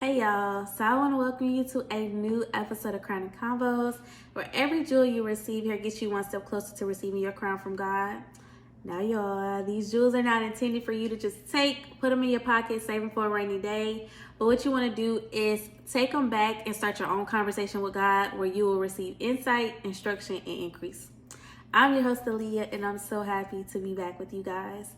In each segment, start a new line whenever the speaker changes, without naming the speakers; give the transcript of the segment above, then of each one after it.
Hey y'all, so I want to welcome you to a new episode of Crown and Combos, where every jewel you receive here gets you one step closer to receiving your crown from God. Now y'all, these jewels are not intended for you to just take, put them in your pocket, save them for a rainy day. But what you want to do is take them back and start your own conversation with God, where you will receive insight, instruction, and increase. I'm your host, Aaliyah, and I'm so happy to be back with you guys.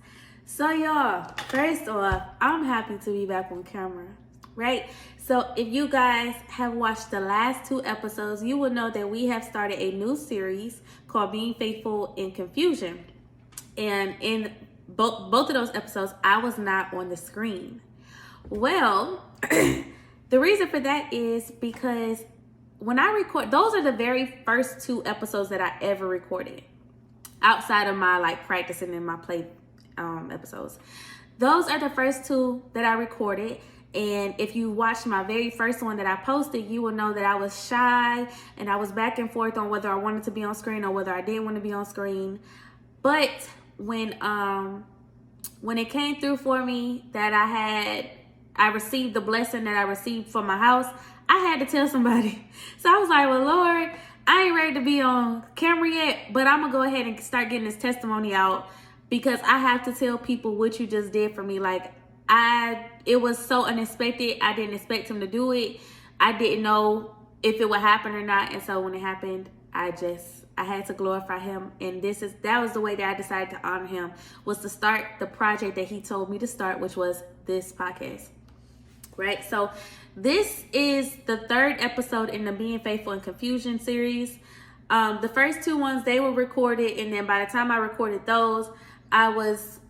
So y'all, first off, I'm happy to be back on camera. Right? So if you guys have watched the last two episodes, you will know that we have started a new series called Being Faithful in Confusion. And in both of those episodes, I was not on the screen. Well, the reason for that is because when I record, those are the very first two episodes that I ever recorded outside of my practicing in my play episodes. Those are the first two that I recorded. And if you watched my very first one that I posted, you will know that I was shy and I was back and forth on whether I wanted to be on screen or whether I didn't want to be on screen. But when it came through for me that I received the blessing that I received from my house, I had to tell somebody. So I was like, well, Lord, I ain't ready to be on camera yet, but I'm gonna go ahead and start getting this testimony out because I have to tell people what you just did for me. It was so unexpected. I didn't expect him to do it. I didn't know if it would happen or not. And so when it happened, I had to glorify him. And that was the way that I decided to honor him, was to start the project that he told me to start, which was this podcast. Right? So this is the third episode in the Being Faithful in Confusion series. The first two ones, they were recorded. And then by the time I recorded those, I was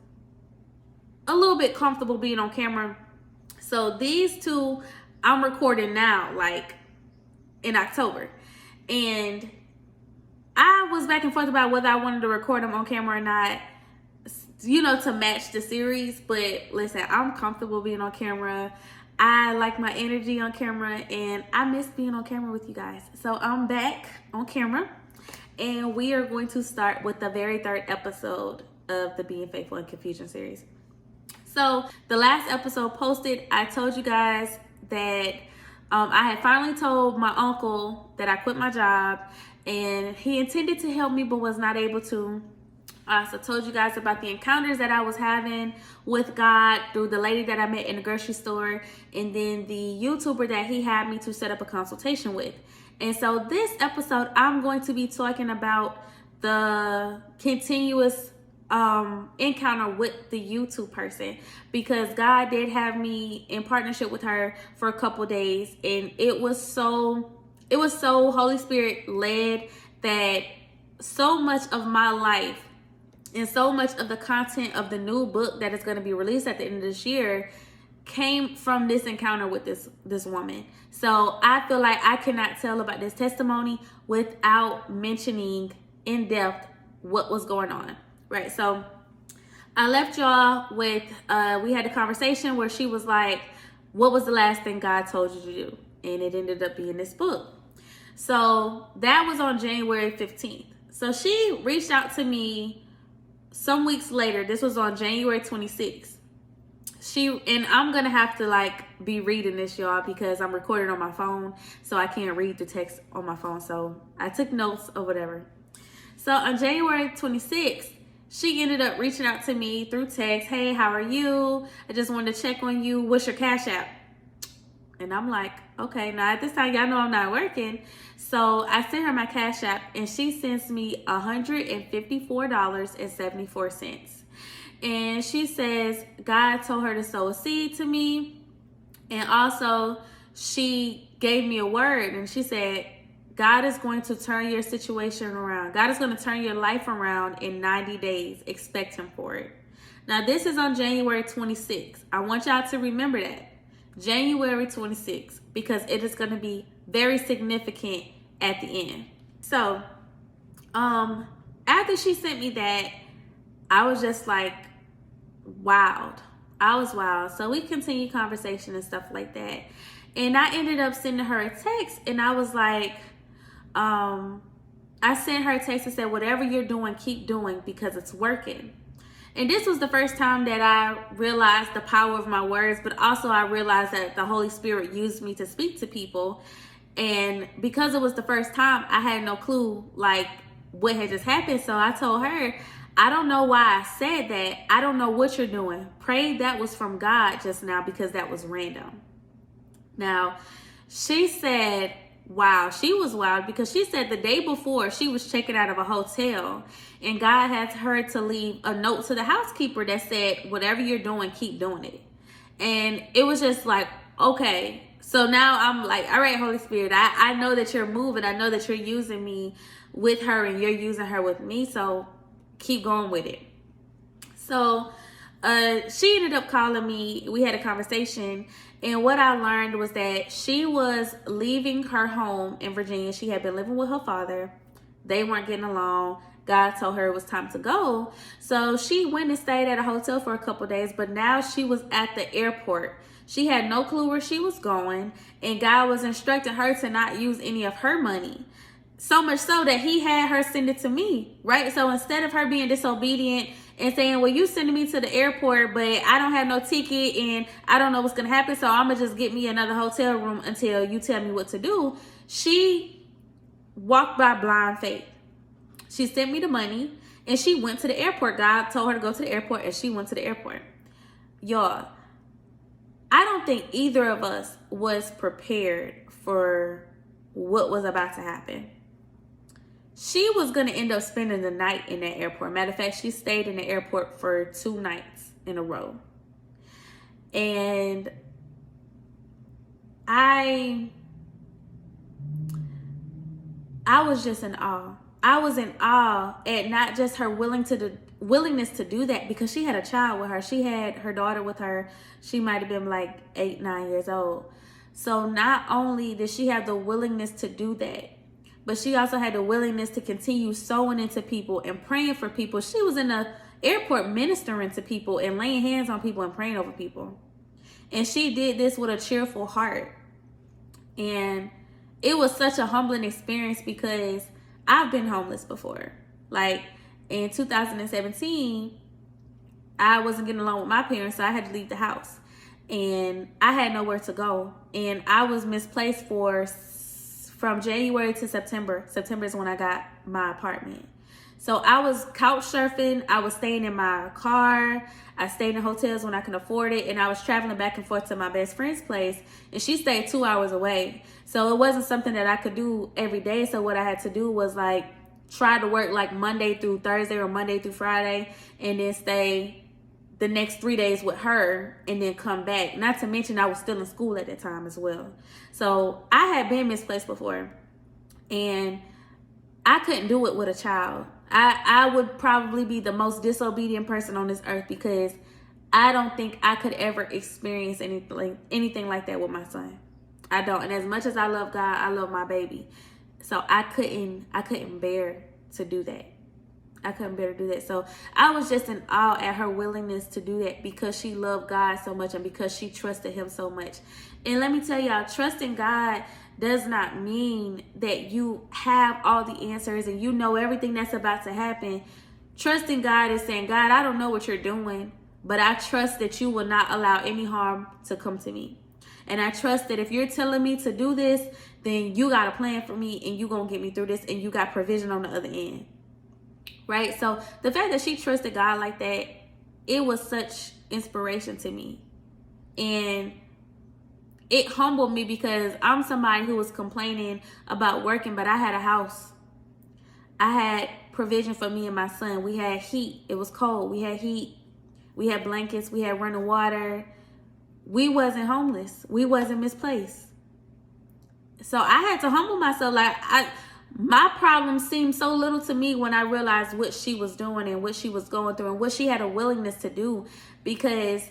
a little bit comfortable being on camera. So these two I'm recording now, in October. And I was back and forth about whether I wanted to record them on camera or not, to match the series. But listen, I'm comfortable being on camera. I like my energy on camera, and I miss being on camera with you guys. So I'm back on camera, and we are going to start with the very third episode of the Being Faithful in Confusion series. So the last episode posted, I told you guys that I had finally told my uncle that I quit my job, and he intended to help me but was not able to. I also told you guys about the encounters that I was having with God through the lady that I met in the grocery store, and then the YouTuber that he had me to set up a consultation with. And so this episode, I'm going to be talking about the continuous encounter with the YouTube person, because God did have me in partnership with her for a couple days, and it was so Holy Spirit led that so much of my life and so much of the content of the new book that is going to be released at the end of this year came from this encounter with this woman. So I feel like I cannot tell about this testimony without mentioning in depth what was going on. Right, so I left y'all with, we had a conversation where she was like, what was the last thing God told you to do? And it ended up being this book. So that was on January 15th. So she reached out to me some weeks later. This was on January 26th. And I'm going to have to be reading this, y'all, because I'm recording on my phone. So I can't read the text on my phone. So I took notes or whatever. So on January 26th, she ended up reaching out to me through text. Hey, how are you? I just wanted to check on you. What's your Cash App? And I'm like, okay, now at this time, y'all know I'm not working. So I sent her my Cash App, and she sends me $154.74. And she says God told her to sow a seed to me. And also she gave me a word, and she said, God is going to turn your situation around. God is going to turn your life around in 90 days. Expect him for it. Now, this is on January 26th. I want y'all to remember that. January 26th, because it is going to be very significant at the end. So, after she sent me that, I was just wowed. I was wowed. So we continued conversation and stuff like that. And I ended up sending her a text, and I was like, I sent her a text and said, whatever you're doing, keep doing, because it's working. And this was the first time that I realized the power of my words, but also I realized that the Holy Spirit used me to speak to people. And because it was the first time, I had no clue like what had just happened. So I told her, I don't know why I said that. I don't know what you're doing. Pray that was from God just now, because that was random. Now, she said, wow, she was wild, because she said the day before she was checking out of a hotel and God had her to leave a note to the housekeeper that said, whatever you're doing, keep doing it. And it was just like, okay. So now I'm like, all right, Holy Spirit, I know that you're moving. I know that you're using me with her and you're using her with me. So keep going with it. So she ended up calling me. We had a conversation. And what I learned was that she was leaving her home in Virginia. She had been living with her father. They weren't getting along. God told her it was time to go. So she went and stayed at a hotel for a couple days. But now she was at the airport. She had no clue where she was going. And God was instructing her to not use any of her money. So much so that he had her send it to me, right? So instead of her being disobedient and saying, well, you sending me to the airport, but I don't have no ticket and I don't know what's going to happen, so I'm going to just get me another hotel room until you tell me what to do. She walked by blind faith. She sent me the money and she went to the airport. God told her to go to the airport and she went to the airport. Y'all, I don't think either of us was prepared for what was about to happen. She was going to end up spending the night in that airport. Matter of fact, she stayed in the airport for 2 nights in a row. And I was just in awe. I was in awe at not just her willingness to do that, because she had a child with her. She had her daughter with her. She might have been like 8, 9 years old. So not only did she have the willingness to do that, but she also had the willingness to continue sowing into people and praying for people. She was in the airport ministering to people and laying hands on people and praying over people. And she did this with a cheerful heart. And it was such a humbling experience, because I've been homeless before. Like in 2017, I wasn't getting along with my parents, so I had to leave the house. And I had nowhere to go. And I was misplaced from January to September. September is when I got my apartment. So I was couch surfing. I was staying in my car. I stayed in hotels when I could afford it. And I was traveling back and forth to my best friend's place. And she stayed 2 hours away. So it wasn't something that I could do every day. So what I had to do was like try to work like Monday through Thursday or Monday through Friday. And then stay the next 3 days with her and then come back. Not to mention I was still in school at that time as well. So I had been misplaced before, and I couldn't do it with a child. I would probably be the most disobedient person on this earth, because I don't think I could ever experience anything like that with my son. I don't. And as much as I love God, I love my baby. So I couldn't bear to do that. I couldn't bear to do that. So I was just in awe at her willingness to do that, because she loved God so much and because she trusted him so much. And let me tell y'all, trusting God does not mean that you have all the answers and you know everything that's about to happen. Trusting God is saying, God, I don't know what you're doing, but I trust that you will not allow any harm to come to me. And I trust that if you're telling me to do this, then you got a plan for me and you're going to get me through this, and you got provision on the other end. Right? So the fact that she trusted God like that, it was such inspiration to me. And it humbled me, because I'm somebody who was complaining about working, but I had a house. I had provision for me and my son. We had heat. It was cold. We had heat. We had blankets. We had running water. We wasn't homeless. We wasn't misplaced. So I had to humble myself. Like my problem seemed so little to me when I realized what she was doing and what she was going through and what she had a willingness to do. Because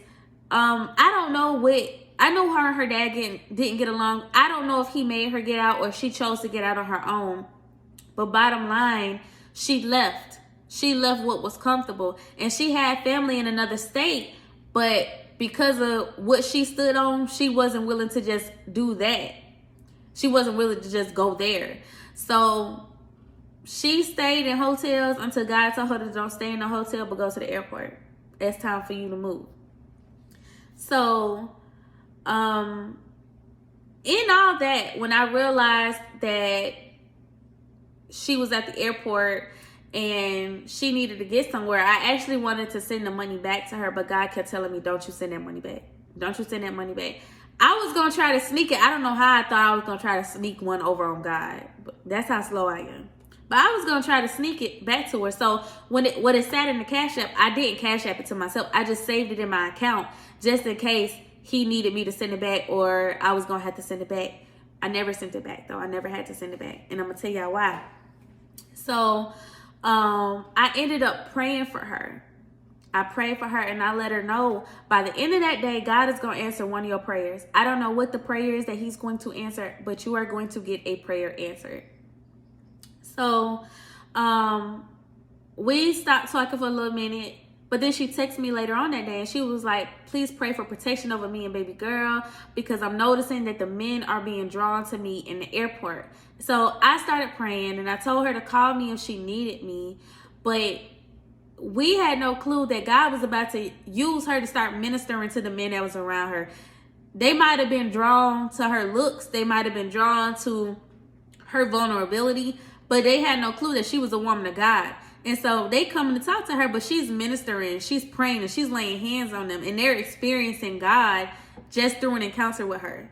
I don't know I know her and her dad didn't get along. I don't know if he made her get out or she chose to get out on her own. But bottom line, she left. She left what was comfortable. And she had family in another state. But because of what she stood on, she wasn't willing to just do that. She wasn't willing to just go there. So she stayed in hotels until God told her to don't stay in the hotel but go to the airport. it's time for you to move. So, in all that, when I realized that she was at the airport and she needed to get somewhere, I actually wanted to send the money back to her, but God kept telling me, don't you send that money back. Don't you send that money back. I was going to try to sneak it. I don't know how I thought I was going to try to sneak one over on God. But that's how slow I am. But I was going to try to sneak it back to her. So when it sat in the Cash App, I didn't Cash App it to myself. I just saved it in my account just in case he needed me to send it back or I was going to have to send it back. I never sent it back, though. I never had to send it back. And I'm going to tell y'all why. So I ended up praying for her. I prayed for her and I let her know by the end of that day, God is going to answer one of your prayers. I don't know what the prayer is that he's going to answer, but you are going to get a prayer answered. So we stopped talking for a little minute, but then she texted me later on that day and she was like, please pray for protection over me and baby girl because I'm noticing that the men are being drawn to me in the airport. So I started praying and I told her to call me if she needed me, but we had no clue that God was about to use her to start ministering to the men that was around her. They might have been drawn to her looks. They might have been drawn to her vulnerability, but they had no clue that she was a woman of God. And so they coming to talk to her, but she's ministering, she's praying, and she's laying hands on them. And they're experiencing God just through an encounter with her.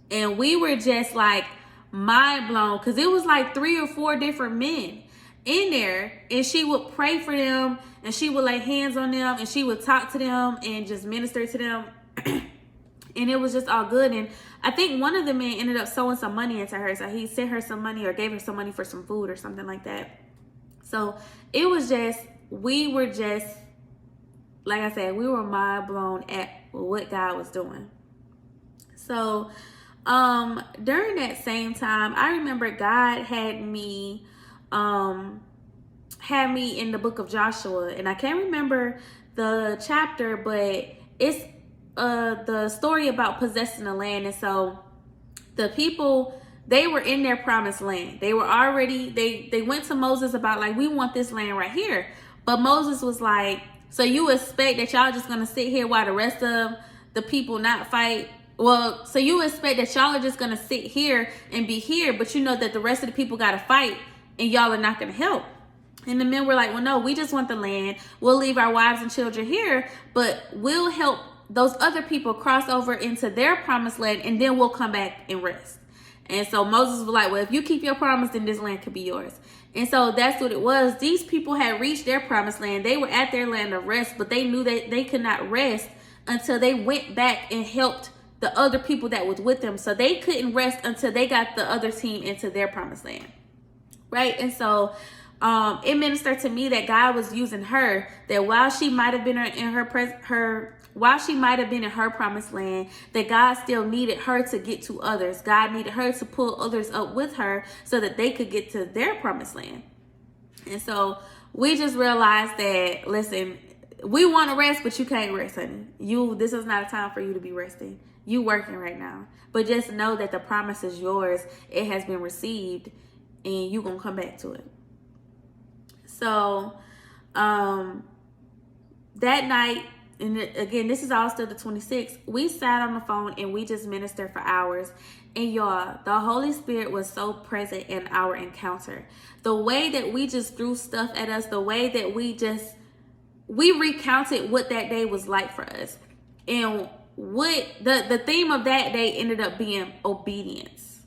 And we were just like mind blown because it was like 3 or 4 different men in there, and she would pray for them and she would lay hands on them and she would talk to them and just minister to them. And it was just all good. And I think one of the men ended up sewing some money into her. So he sent her some money or gave her some money for some food or something like that. So it was just, we were just, like I said, we were mind blown at what God was doing. So during that same time, I remember God had me in the book of Joshua, and I can't remember the chapter, but it's the story about possessing the land. And so the people, they were in their promised land. They were already, they went to Moses about like, we want this land right here. But Moses was like, so you expect that y'all just gonna sit here while the rest of the people not fight? Well, so you expect that y'all are just gonna sit here and be here, but you know that the rest of the people gotta fight and y'all are not gonna help. And the men were like, well, no, we just want the land. We'll leave our wives and children here, but we'll help those other people cross over into their promised land, and then we'll come back and rest. And so Moses was like, well, if you keep your promise, then this land could be yours. And so that's what it was. These people had reached their promised land. They were at their land of rest, but they knew that they could not rest until they went back and helped the other people that was with them. So they couldn't rest until they got the other team into their promised land. Right? And so it ministered to me that God was using her, that while she might have been in while she might have been in her promised land, that God still needed her to get to others. God needed her to pull others up with her so that they could get to their promised land. And so we just realized that, listen, we want to rest, but you can't rest, honey. This is not a time for you to be resting. You working right now. But just know that the promise is yours. It has been received, and you're going to come back to it. So that night, and again, this is all still the 26th, we sat on the phone and we just ministered for hours. And y'all, the Holy Spirit was so present in our encounter. The way that we just threw stuff at us, the way that we recounted what that day was like for us. And what the theme of that day ended up being obedience.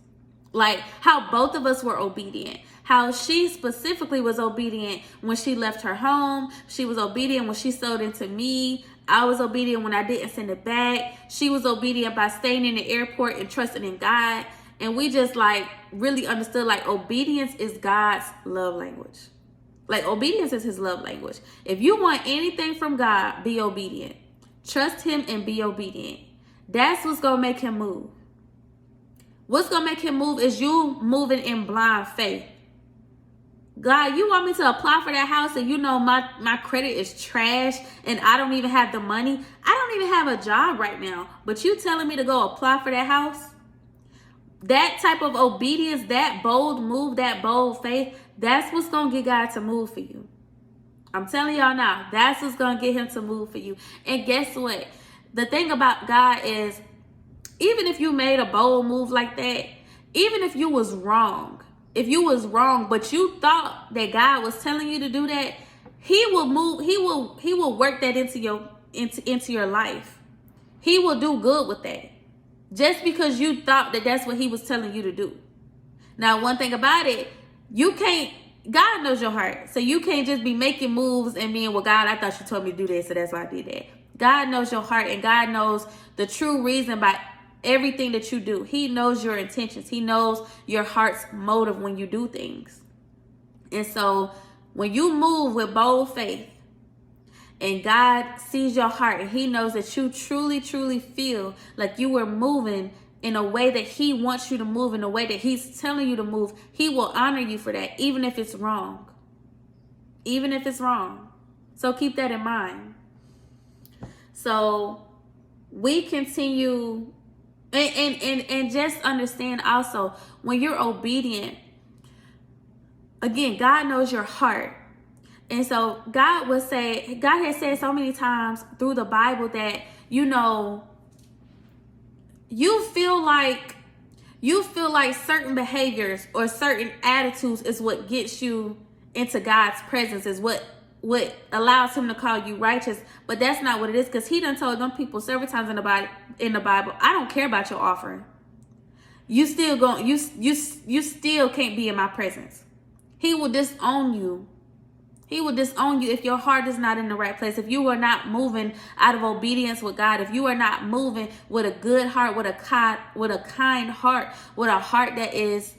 Like how both of us were obedient. How she specifically was obedient when she left her home. She was obedient when she sold into me. I was obedient when I didn't send it back. She was obedient by staying in the airport and trusting in God. And we just like really understood like obedience is God's love language. Like obedience is his love language. If you want anything from God, be obedient. Trust him and be obedient. That's what's going to make him move. What's going to make him move is you moving in blind faith. God, you want me to apply for that house and you know my credit is trash and I don't even have the money. I don't even have a job right now. But you telling me to go apply for that house? That type of obedience, that bold move, that bold faith, that's what's going to get God to move for you. I'm telling y'all now, that's what's going to get him to move for you. And guess what? The thing about God is, even if you made a bold move like that, even if you was wrong, but you thought that God was telling you to do that, he will work that into your life. He will do good with that. Just because you thought that that's what he was telling you to do. Now, one thing about it, God knows your heart. So you can't just be making moves and being, well, God, I thought you told me to do this, so that's why I did that. God knows your heart, and God knows the true reason by everything that you do. He knows your intentions. He knows your heart's motive when you do things. And so when you move with bold faith, and God sees your heart, and he knows that you truly, truly feel like you were moving in a way that he wants you to move, in a way that he's telling you to move, he will honor you for that, even if it's wrong. Even if it's wrong. So keep that in mind. So we continue, and just understand also, when you're obedient, again, God knows your heart. And so God has said so many times through the Bible that, you feel like certain behaviors or certain attitudes is what gets you into God's presence, is what allows him to call you righteous. But that's not what it is, because he done told them people several times in the Bible, I don't care about your offering. You still can't be in my presence. He will disown you. He will disown you if your heart is not in the right place. If you are not moving out of obedience with God, if you are not moving with a good heart, with a kind heart, with a heart that is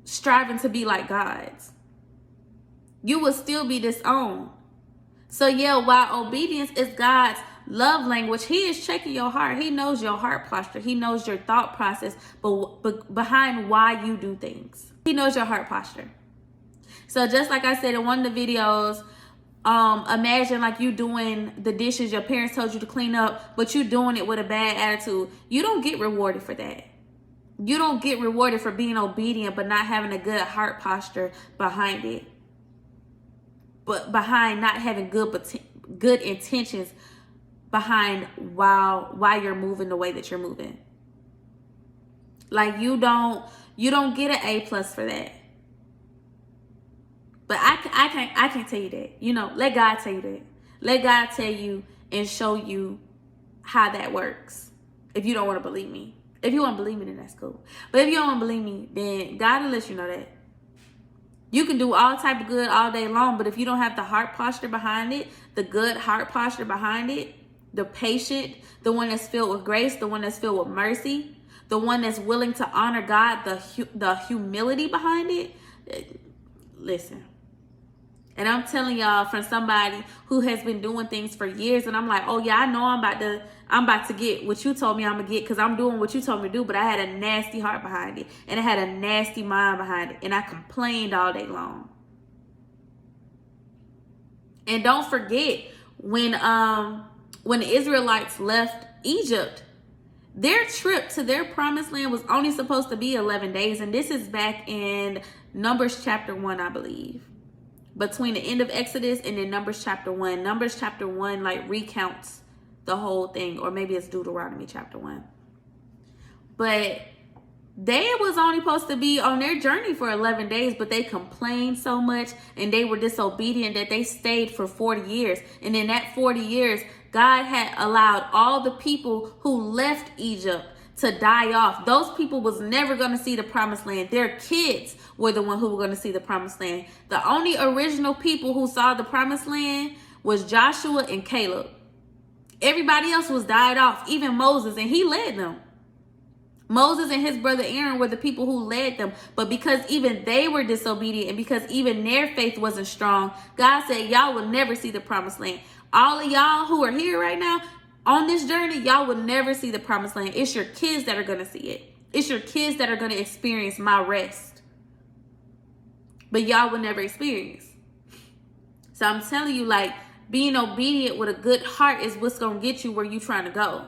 striving to be like God's, you will still be disowned. So yeah, while obedience is God's love language, he is checking your heart. He knows your heart posture. He knows your thought process, but behind why you do things. He knows your heart posture. So just like I said in one of the videos, imagine like you doing the dishes your parents told you to clean up, but you doing it with a bad attitude. You don't get rewarded for that. You don't get rewarded for being obedient, but not having a good heart posture behind it. But behind not having good intentions behind why you're moving the way that you're moving. Like you don't get an A+ for that. But I can't tell you that. Let God tell you that. Let God tell you and show you how that works. If you don't want to believe me. If you want to believe me, then that's cool. But if you don't want to believe me, then God will let you know that. You can do all type of good all day long, but if you don't have the heart posture behind it, the good heart posture behind it, the patient, the one that's filled with grace, the one that's filled with mercy, the one that's willing to honor God, the humility behind it, listen. And I'm telling y'all from somebody who has been doing things for years, and I'm like, oh yeah, I know I'm about to get what you told me I'm gonna get, because I'm doing what you told me to do, but I had a nasty heart behind it, and I had a nasty mind behind it, and I complained all day long. And don't forget, when the Israelites left Egypt, their trip to their promised land was only supposed to be 11 days, and this is back in Numbers chapter 1, I believe. Between the end of Exodus and then Numbers chapter 1. Numbers chapter 1 like recounts the whole thing, or maybe it's Deuteronomy chapter 1. But they was only supposed to be on their journey for 11 days, but they complained so much and they were disobedient that they stayed for 40 years. And in that 40 years, God had allowed all the people who left Egypt to die off. Those people was never going to see the promised land. Their kids were the one who were going to see the promised land. The only original people who saw the promised land was Joshua and Caleb. Everybody else was died off, even Moses, and he led them. Moses and his brother Aaron were the people who led them. But because even they were disobedient and because even their faith wasn't strong, God said, y'all will never see the promised land. All of y'all who are here right now on this journey, y'all will never see the promised land. It's your kids that are going to see it. It's your kids that are going to experience my rest. But y'all will never experience. So I'm telling you, like, being obedient with a good heart is what's going to get you where you're trying to go.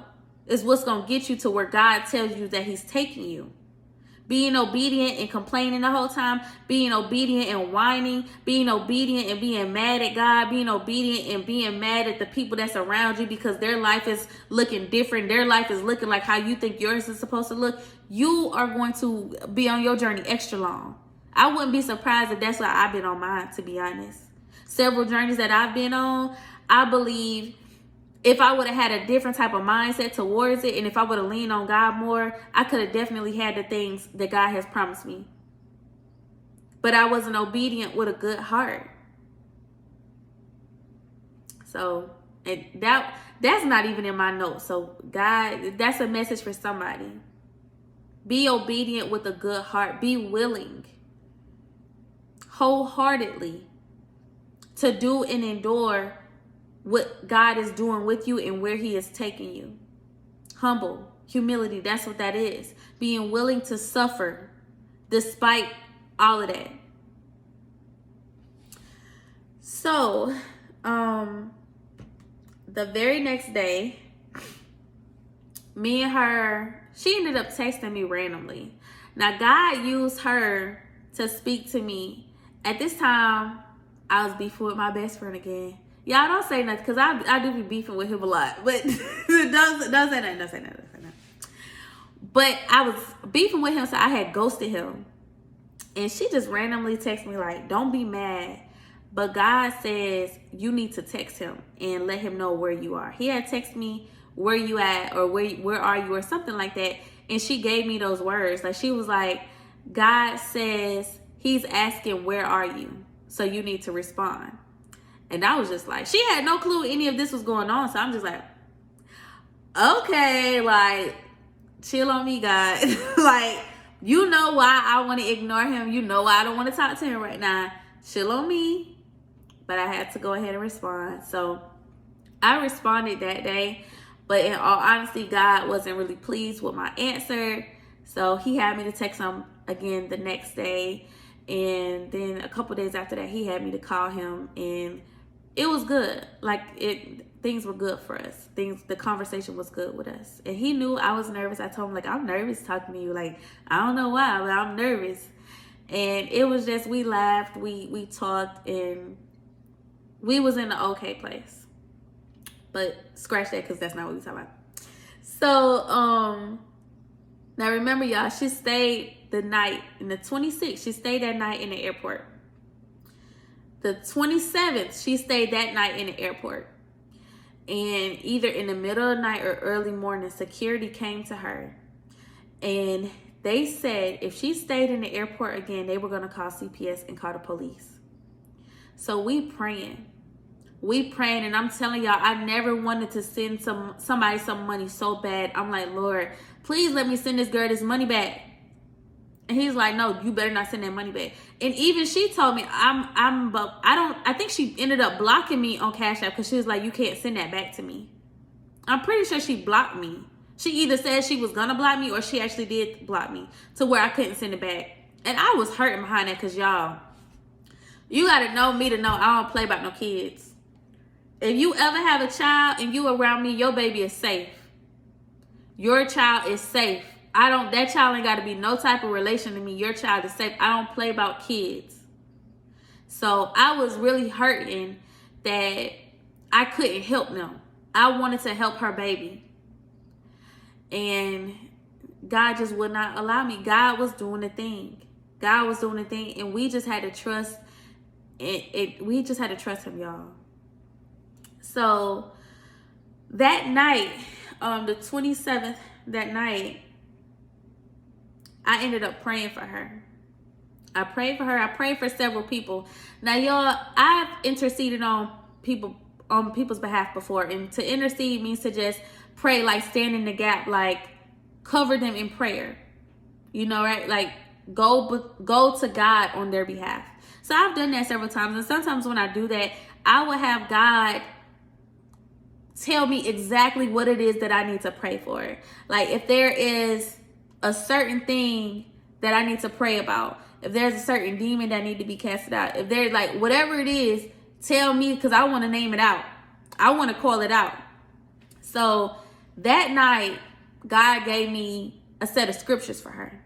It's what's going to get you to where God tells you that he's taking you. Being obedient and complaining the whole time, being obedient and whining, being obedient and being mad at God, being obedient and being mad at the people that's around you because their life is looking different. Their life is looking like how you think yours is supposed to look. You are going to be on your journey extra long. I wouldn't be surprised if that's why I've been on mine, to be honest. Several journeys that I've been on, I believe if I would have had a different type of mindset towards it, and if I would have leaned on God more, I could have definitely had the things that God has promised me. But I wasn't obedient with a good heart. So, and that's not even in my notes. So, God, that's a message for somebody. Be obedient with a good heart. Be willing, wholeheartedly, to do and endure what God is doing with you and where he is taking you. Humble, humility, that's what that is. Being willing to suffer despite all of that. So, the very next day, me and her, she ended up texting me randomly. Now, God used her to speak to me. At this time, I was beefing with my best friend again. Y'all don't say nothing, because I do be beefing with him a lot. But don't say nothing, don't say nothing. But I was beefing with him, so I had ghosted him. And she just randomly texted me like, don't be mad, but God says you need to text him and let him know where you are. He had texted me, where you at, or where are you, or something like that. And she gave me those words. Like, she was like, God says he's asking, where are you? So you need to respond. And I was just like, she had no clue any of this was going on. So I'm just like, okay, like, chill on me, God. Like, you know why I want to ignore him. You know why I don't want to talk to him right now. Chill on me. But I had to go ahead and respond. So I responded that day. But in all honesty, God wasn't really pleased with my answer. So he had me to text him again the next day. And then a couple days after that, he had me to call him. And it was good. Like, things were good for us. The conversation was good with us. And he knew I was nervous. I told him, like, I'm nervous talking to you. Like, I don't know why, but I'm nervous. And it was just, we laughed, we talked, and we was in an okay place. But scratch that, because that's not what we talking about. So, now remember, y'all, she stayed the night in the 26th. She stayed that night in the airport. The 27th, she stayed that night in the airport. And either in the middle of the night or early morning, security came to her. And they said if she stayed in the airport again, they were going to call CPS and call the police. So we praying. And I'm telling y'all, I never wanted to send somebody some money so bad. I'm like, Lord, please let me send this girl this money back. And he's like, no, you better not send that money back. And even she told me, I think she ended up blocking me on Cash App, because she was like, you can't send that back to me. I'm pretty sure she blocked me. She either said she was gonna block me, or she actually did block me to where I couldn't send it back. And I was hurting behind that, because y'all, you gotta know me to know I don't play about no kids. If you ever have a child and you around me, your baby is safe. Your child is safe. That child ain't got to be no type of relation to me. Your child is safe. I don't play about kids. So I was really hurting that I couldn't help them. I wanted to help her baby. And God just would not allow me. God was doing the thing. And we just had to trust. We just had to trust him, y'all. So that night, the 27th, that night, I ended up praying for her. I prayed for several people. Now, y'all, I've interceded on people's behalf before. And to intercede means to just pray, like stand in the gap, like cover them in prayer. You know, right? Like go to God on their behalf. So I've done that several times. And sometimes when I do that, I will have God tell me exactly what it is that I need to pray for. Like, if there is a certain thing that I need to pray about, if there's a certain demon that need to be casted out, if there's like whatever it is, tell me, because I want to name it out. I want to call it out. So that night, God gave me a set of scriptures for her.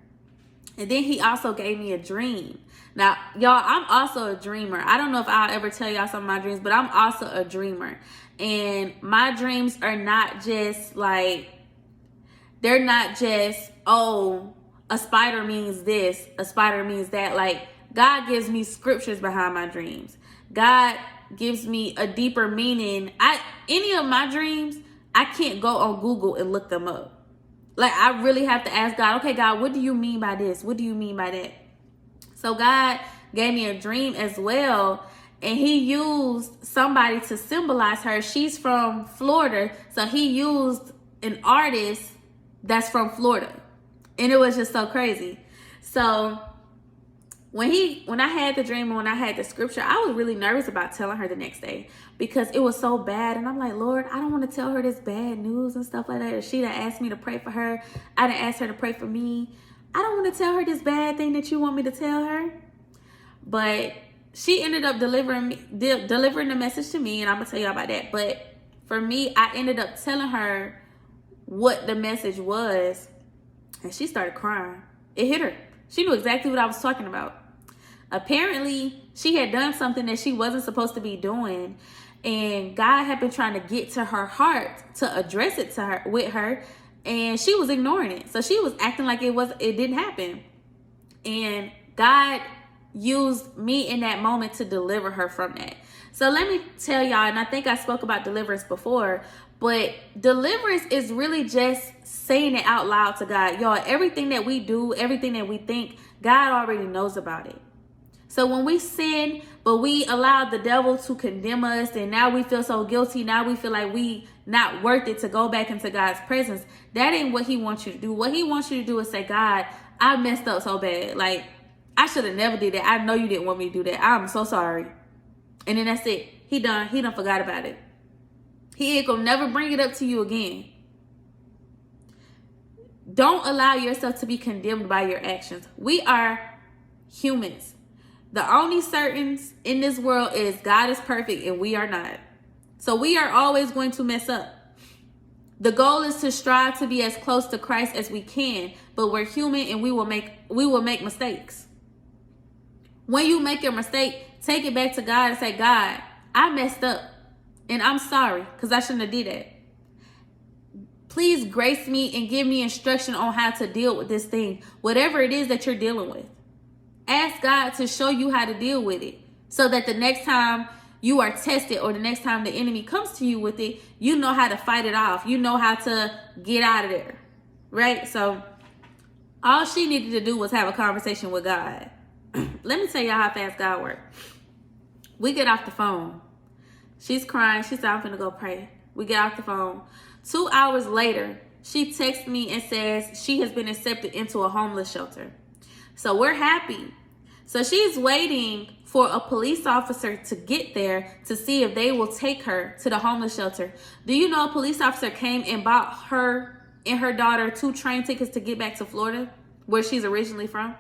And then he also gave me a dream. Now, y'all, I'm also a dreamer. I don't know if I'll ever tell y'all some of my dreams, but I'm also a dreamer. And my dreams are not just like, they're not just, oh, a spider means this, a spider means that. Like, God gives me scriptures behind my dreams. God gives me a deeper meaning. Any of my dreams, I can't go on Google and look them up. Like, I really have to ask God, okay, God, what do you mean by this? What do you mean by that? So God gave me a dream as well, and he used somebody to symbolize her. She's from Florida, so he used an artist that's from Florida. And it was just so crazy. So when I had the dream and when I had the scripture, I was really nervous about telling her the next day because it was so bad. And I'm like, Lord, I don't want to tell her this bad news and stuff like that. She done asked me to pray for her. I done asked her to pray for me. I don't want to tell her this bad thing that you want me to tell her. But she ended up delivering the message to me, and I'm going to tell you about that. But for me, I ended up telling her what the message was, and she started crying. It hit her. She knew exactly what I was talking about. Apparently, she had done something that she wasn't supposed to be doing, and God had been trying to get to her heart to address it to her with her, and she was ignoring it. So she was acting like it didn't happen. And God used me in that moment to deliver her from that. So let me tell y'all, and I think I spoke about deliverance before, but deliverance is really just saying it out loud to God. Y'all, everything that we do, everything that we think, God already knows about it. So when we sin, but we allow the devil to condemn us, and now we feel so guilty, now we feel like we not worth it to go back into God's presence, that ain't what he wants you to do. What he wants you to do is say, God, I messed up so bad. Like, I should have never did that. I know you didn't want me to do that. I'm so sorry. And then that's it. He done forgot about it. He ain't gonna never bring it up to you again. Don't allow yourself to be condemned by your actions. We are humans. The only certains in this world is God is perfect and we are not. So we are always going to mess up. The goal is to strive to be as close to Christ as we can, but we're human and we will make mistakes. When you make a mistake, take it back to God and say, God, I messed up and I'm sorry because I shouldn't have did that. Please grace me and give me instruction on how to deal with this thing, whatever it is that you're dealing with. Ask God to show you how to deal with it so that the next time you are tested or the next time the enemy comes to you with it, you know how to fight it off. You know how to get out of there, right? So all she needed to do was have a conversation with God. Let me tell y'all how fast God works. We get off the phone. She's crying. She said, I'm finna go pray. We get off the phone. 2 hours later, she texts me and says she has been accepted into a homeless shelter. So we're happy. So she's waiting for a police officer to get there to see if they will take her to the homeless shelter. Do you know a police officer came and bought her and her daughter 2 train tickets to get back to Florida, where she's originally from?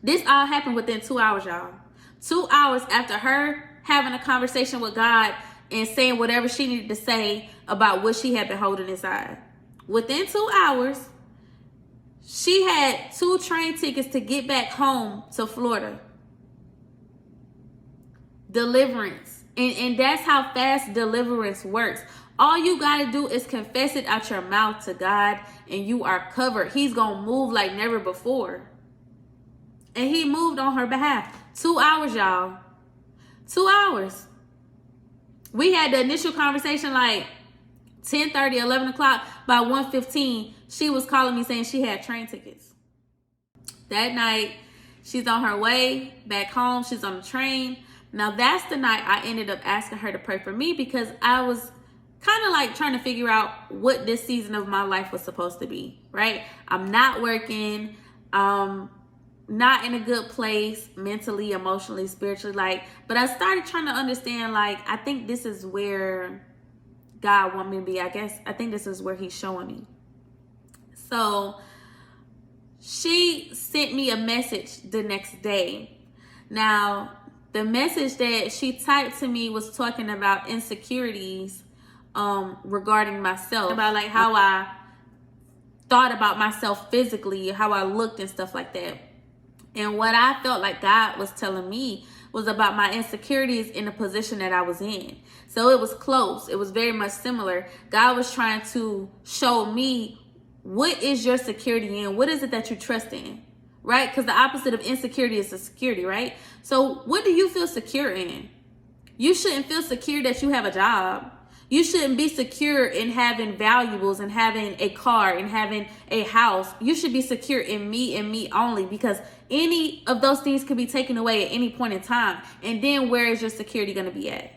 This all happened within 2 hours, y'all. 2 hours after her having a conversation with God and saying whatever she needed to say about what she had been holding inside. Within 2 hours, she had 2 train tickets to get back home to Florida. Deliverance. And that's how fast deliverance works. All you got to do is confess it out your mouth to God and you are covered. He's going to move like never before. And he moved on her behalf. 2 hours, y'all. 2 hours. We had the initial conversation like 10:30, 11 o'clock. By 1:15, she was calling me saying she had train tickets. That night, she's on her way back home. She's on the train. Now, that's the night I ended up asking her to pray for me because I was kind of like trying to figure out what this season of my life was supposed to be, right? I'm not working. Not in a good place mentally, emotionally, spiritually, but I started trying to understand, I think this is where God wants me to be. I think this is where he's showing me. So she sent me a message the next day. Now, the message that she typed to me was talking about insecurities regarding myself, about how I thought about myself physically, how I looked and stuff like that. And what I felt like God was telling me was about my insecurities in the position that I was in. So it was close. It was very much similar. God was trying to show me, what is your security in? What is it that you trust in? Right? Because the opposite of insecurity is security, right? So what do you feel secure in? You shouldn't feel secure that you have a job. You shouldn't be secure in having valuables and having a car and having a house. You should be secure in me and me only, because any of those things can be taken away at any point in time. And then where is your security going to be at?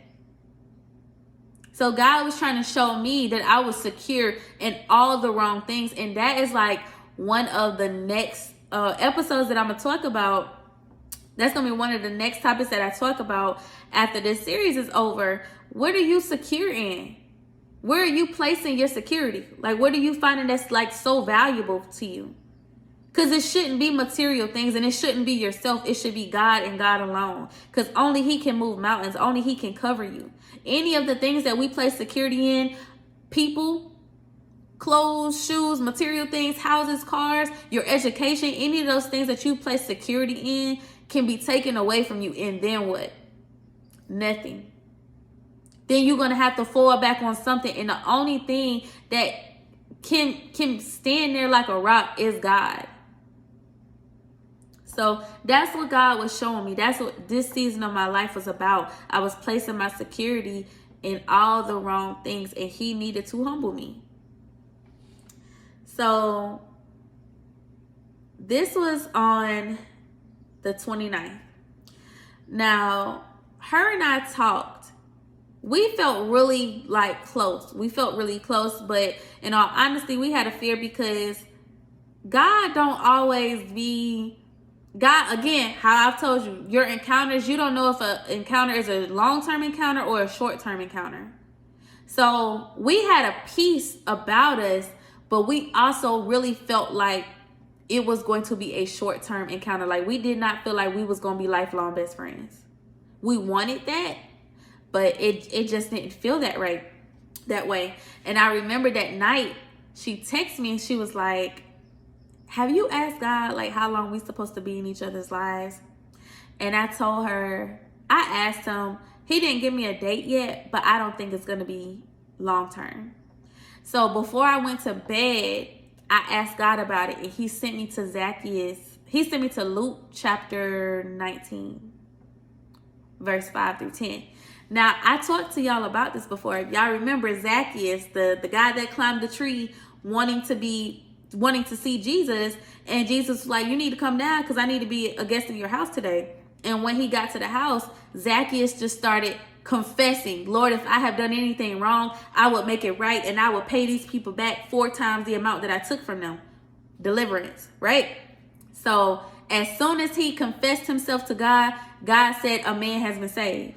So God was trying to show me that I was secure in all the wrong things. And that is like one of the next episodes that I'm going to talk about. That's going to be one of the next topics that I talk about after this series is over. What are you secure in? Where are you placing your security? Like, what are you finding that's like so valuable to you? Because it shouldn't be material things, and it shouldn't be yourself. It should be God and God alone. Because only He can move mountains. Only He can cover you. Any of the things that we place security in, people, clothes, shoes, material things, houses, cars, your education, any of those things that you place security in can be taken away from you. And then what? Nothing. Then you're going to have to fall back on something. And the only thing that can stand there like a rock is God. So that's what God was showing me. That's what this season of my life was about. I was placing my security in all the wrong things, and He needed to humble me. So this was on the 29th. Now, her and I talked. We felt really like close. We felt really close, but in all honesty, we had a fear because God don't always be God. Again, how I've told you, your encounters, you don't know if an encounter is a long-term encounter or a short-term encounter. So we had a peace about us, but we also really felt like it was going to be a short-term encounter. Like, we did not feel like we was going to be lifelong best friends. We wanted that, but it just didn't feel that way. And I remember that night, she texted me and she was like, have you asked God, like, how long we supposed to be in each other's lives? And I told her, I asked Him, He didn't give me a date yet, but I don't think it's going to be long term. So before I went to bed, I asked God about it, and He sent me to He sent me to Luke chapter 19, verse 5 through 10. Now, I talked to y'all about this before. If y'all remember Zacchaeus, the guy that climbed the tree wanting to see Jesus, and Jesus was like, you need to come down because I need to be a guest in your house today. And when he got to the house, Zacchaeus just started confessing, Lord, if I have done anything wrong, I would make it right, and I would pay these people back 4 times the amount that I took from them. Deliverance, right? So as soon as he confessed himself to God, God said a man has been saved.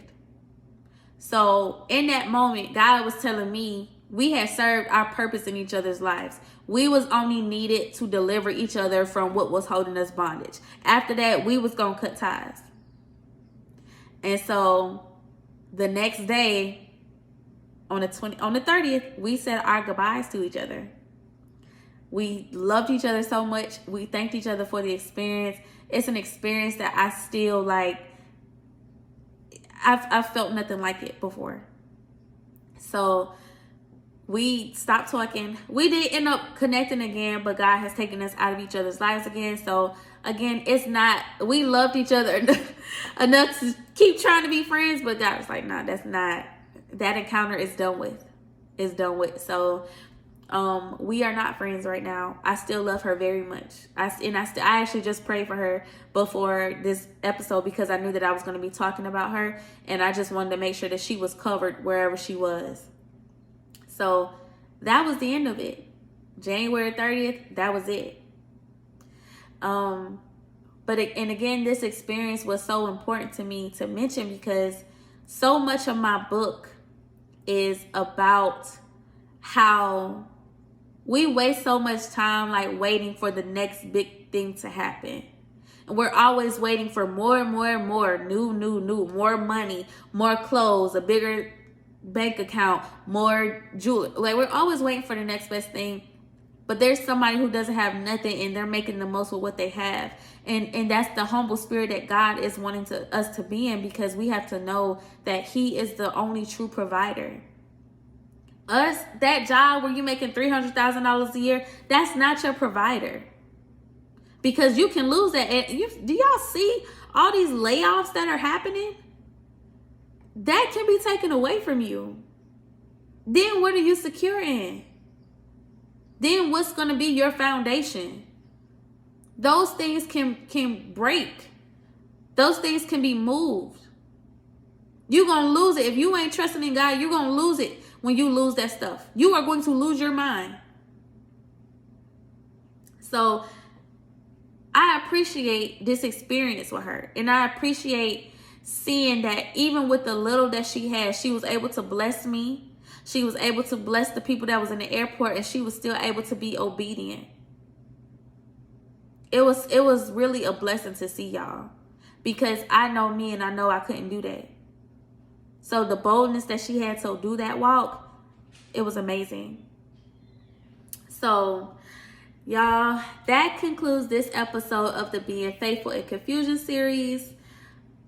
So in that moment, God was telling me we had served our purpose in each other's lives. We was only needed to deliver each other from what was holding us bondage. After that, we was going to cut ties. And so the next day, on the 30th, we said our goodbyes to each other. We loved each other so much. We thanked each other for the experience. It's an experience that I still like. I've felt nothing like it before. So we stopped talking. We did end up connecting again, but God has taken us out of each other's lives again. So again, it's not, we loved each other enough to keep trying to be friends, but God was like, no, that's not, that encounter is done with. It's done with. So we are not friends right now. I still love her very much. I actually just prayed for her before this episode because I knew that I was going to be talking about her, and I just wanted to make sure that she was covered wherever she was. So that was the end of it. January 30th, that was it. And again, this experience was so important to me to mention because so much of my book is about how we waste so much time like waiting for the next big thing to happen. And we're always waiting for more and more and more, new, more money, more clothes, a bigger bank account, more jewelry. Like, we're always waiting for the next best thing. But there's somebody who doesn't have nothing and they're making the most of what they have. And that's the humble spirit that God is wanting us to be in, because we have to know that he is the only true provider. That job where you're making $300,000 a year, that's not your provider. Because you can lose that. And do y'all see all these layoffs that are happening? That can be taken away from you. Then what are you secure in? Then what's going to be your foundation? Those things can break. Those things can be moved. You're going to lose it. If you ain't trusting in God, you're going to lose it when you lose that stuff. You are going to lose your mind. So I appreciate this experience with her. And I appreciate seeing that even with the little that she had, she was able to bless me. She was able to bless the people that was in the airport, and she was still able to be obedient. It was really a blessing to see, y'all, because I know me and I know I couldn't do that. So the boldness that she had to do that walk, it was amazing. So, y'all, that concludes this episode of the Being Faithful in Confusion series.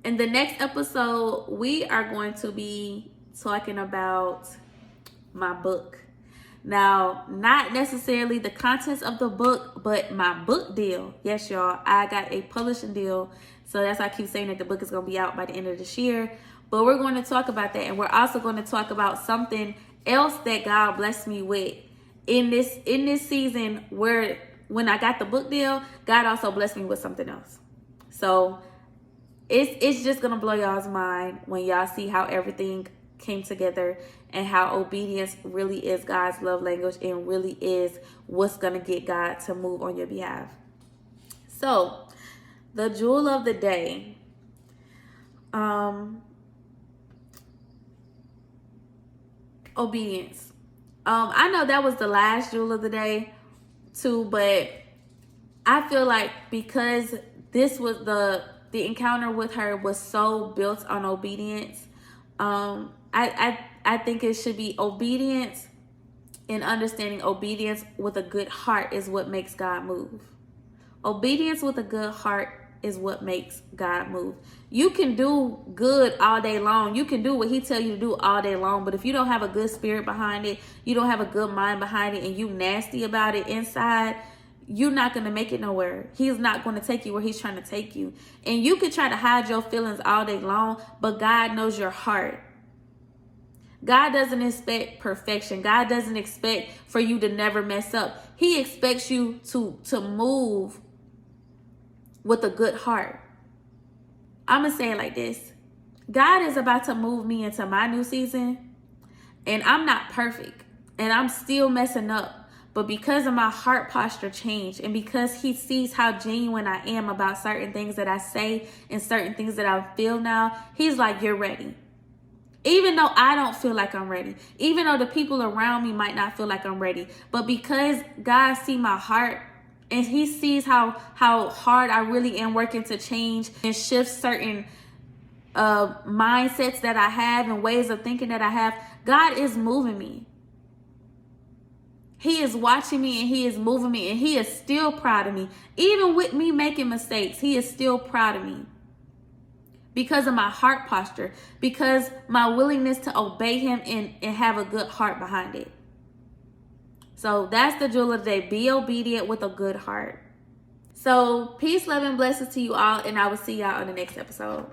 In the next episode, we are going to be talking about my book. Now, not necessarily the contents of the book, but my book deal. Yes, y'all, I got a publishing deal. So that's why I keep saying that the book is going to be out by the end of this year. But we're going to talk about that. And we're also going to talk about something else that God blessed me with in this season, where when I got the book deal, God also blessed me with something else. So it's just going to blow y'all's mind when y'all see how everything came together and how obedience really is God's love language and really is what's going to get God to move on your behalf. So, the jewel of the day. Obedience. I know that was the last jewel of the day too, but I feel like because this was the encounter with her was so built on obedience, I think it should be obedience, and understanding obedience with a good heart is what makes God move. Obedience with a good heart is what makes God move. You can do good all day long. You can do what he tell you to do all day long. But if you don't have a good spirit behind it, you don't have a good mind behind it, and you nasty about it inside, you're not going to make it nowhere. He's not going to take you where he's trying to take you. And you can try to hide your feelings all day long, but God knows your heart. God doesn't expect perfection. God doesn't expect for you to never mess up. He expects you to move with a good heart. I'm going to say it like this. God is about to move me into my new season, and I'm not perfect, and I'm still messing up. But because of my heart posture change, and because he sees how genuine I am about certain things that I say and certain things that I feel now, he's like, you're ready. Even though I don't feel like I'm ready, even though the people around me might not feel like I'm ready, but because God sees my heart, and he sees how hard I really am working to change and shift certain mindsets that I have and ways of thinking that I have, God is moving me. He is watching me, and he is moving me, and he is still proud of me. Even with me making mistakes, he is still proud of me. Because of my heart posture, because my willingness to obey him and have a good heart behind it. So that's the jewel of the day. Be obedient with a good heart. So peace, love, and blessings to you all, and I will see y'all on the next episode.